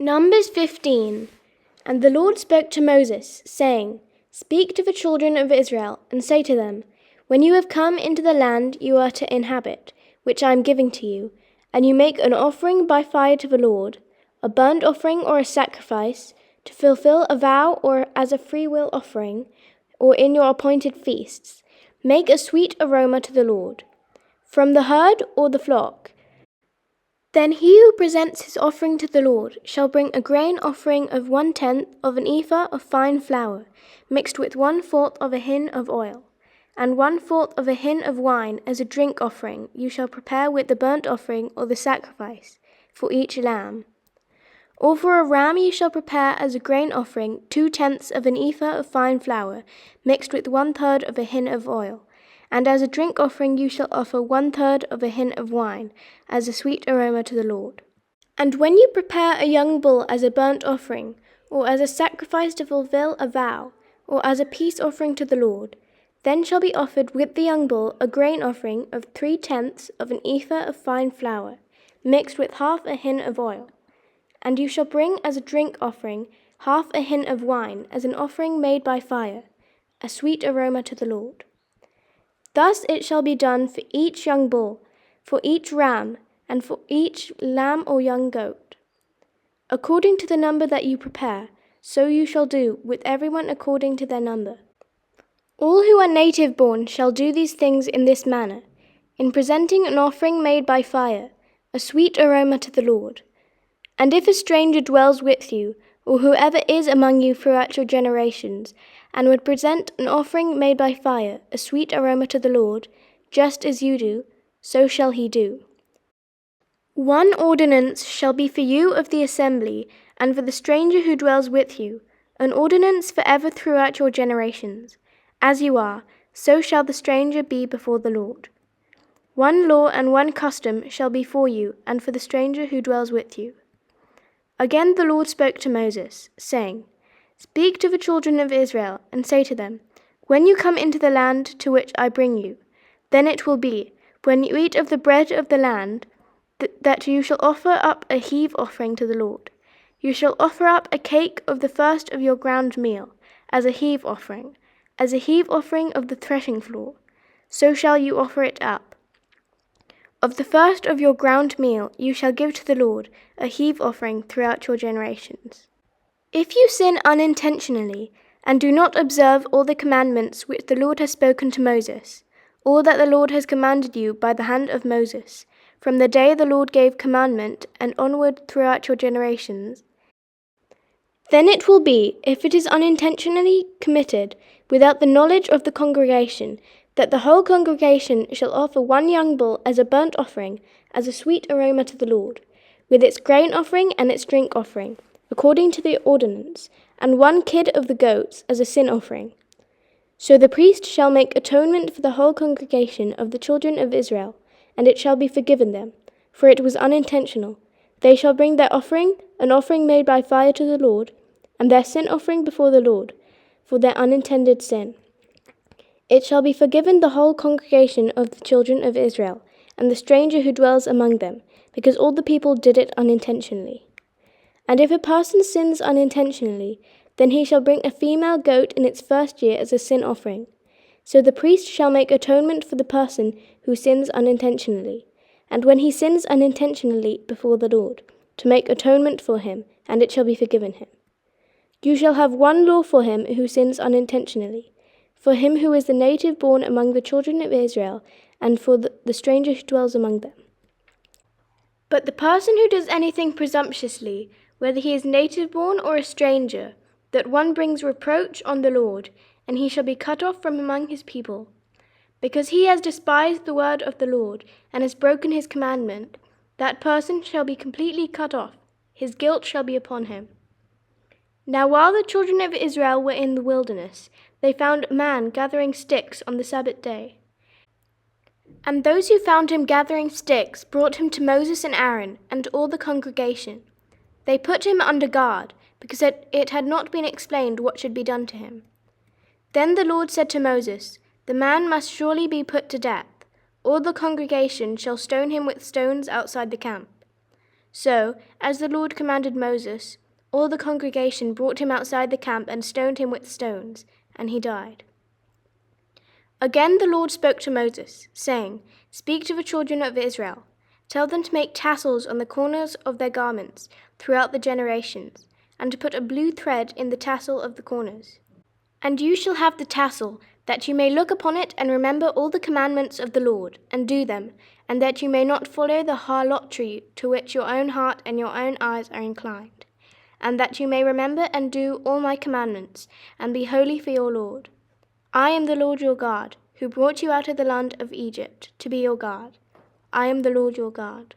Numbers 15. And the Lord spoke to Moses, saying, Speak to the children of Israel, and say to them, When you have come into the land you are to inhabit, which I am giving to you, and you make an offering by fire to the Lord, a burnt offering or a sacrifice, to fulfill a vow or as a freewill offering, or in your appointed feasts, make a sweet aroma to the Lord, from the herd or the flock. Then he who presents his offering to the Lord shall bring a grain offering of 1/10 of an ephah of fine flour, mixed with 1/4 of a hin of oil, and 1/4 of a hin of wine as a drink offering you shall prepare with the burnt offering or the sacrifice, for each lamb. Or for a ram you shall prepare as a grain offering 2/10 of an ephah of fine flour, mixed with 1/3 of a hin of oil. And as a drink offering you shall offer 1/3 of a hin of wine, as a sweet aroma to the Lord. And when you prepare a young bull as a burnt offering, or as a sacrifice to fulfill a vow, or as a peace offering to the Lord, then shall be offered with the young bull a grain offering of 3/10 of an ephah of fine flour, mixed with half a hin of oil. And you shall bring as a drink offering half a hin of wine, as an offering made by fire, a sweet aroma to the Lord. Thus it shall be done for each young bull, for each ram, and for each lamb or young goat. According to the number that you prepare, so you shall do with everyone according to their number. All who are native born shall do these things in this manner, in presenting an offering made by fire, a sweet aroma to the Lord. And if a stranger dwells with you, or whoever is among you throughout your generations, and would present an offering made by fire, a sweet aroma to the Lord, just as you do, so shall he do. One ordinance shall be for you of the assembly, and for the stranger who dwells with you, an ordinance forever throughout your generations. As you are, so shall the stranger be before the Lord. One law and one custom shall be for you, and for the stranger who dwells with you. Again the Lord spoke to Moses, saying, Speak to the children of Israel, and say to them, When you come into the land to which I bring you, then it will be, when you eat of the bread of the land, that you shall offer up a heave offering to the Lord. You shall offer up a cake of the first of your ground meal, as a heave offering of the threshing floor. So shall you offer it up. Of the first of your ground meal you shall give to the Lord a heave offering throughout your generations. If you sin unintentionally, and do not observe all the commandments which the Lord has spoken to Moses, all that the Lord has commanded you by the hand of Moses, from the day the Lord gave commandment and onward throughout your generations, then it will be, if it is unintentionally committed, without the knowledge of the congregation, that the whole congregation shall offer one young bull as a burnt offering, as a sweet aroma to the Lord, with its grain offering and its drink offering, according to the ordinance, and one kid of the goats as a sin offering. So the priest shall make atonement for the whole congregation of the children of Israel, and it shall be forgiven them, for it was unintentional. They shall bring their offering, an offering made by fire to the Lord, and their sin offering before the Lord, for their unintended sin. It shall be forgiven the whole congregation of the children of Israel, and the stranger who dwells among them, because all the people did it unintentionally. And if a person sins unintentionally, then he shall bring a female goat in its first year as a sin offering. So the priest shall make atonement for the person who sins unintentionally, and when he sins unintentionally before the Lord, to make atonement for him, and it shall be forgiven him. You shall have one law for him who sins unintentionally, for him who is the native born among the children of Israel, and for the stranger who dwells among them. But the person who does anything presumptuously, whether he is native born or a stranger, that one brings reproach on the Lord, and he shall be cut off from among his people. Because he has despised the word of the Lord, and has broken his commandment, that person shall be completely cut off, his guilt shall be upon him. Now while the children of Israel were in the wilderness, they found a man gathering sticks on the Sabbath day. And those who found him gathering sticks brought him to Moses and Aaron and all the congregation. They put him under guard, because it had not been explained what should be done to him. Then the Lord said to Moses, The man must surely be put to death. All the congregation shall stone him with stones outside the camp. So, as the Lord commanded Moses, all the congregation brought him outside the camp and stoned him with stones, and he died. Again the Lord spoke to Moses, saying, Speak to the children of Israel. Tell them to make tassels on the corners of their garments throughout the generations, and to put a blue thread in the tassel of the corners. And you shall have the tassel, that you may look upon it and remember all the commandments of the Lord, and do them, and that you may not follow the harlotry to which your own heart and your own eyes are inclined, and that you may remember and do all my commandments, and be holy for your Lord. I am the Lord your God, who brought you out of the land of Egypt to be your God. I am the Lord your God.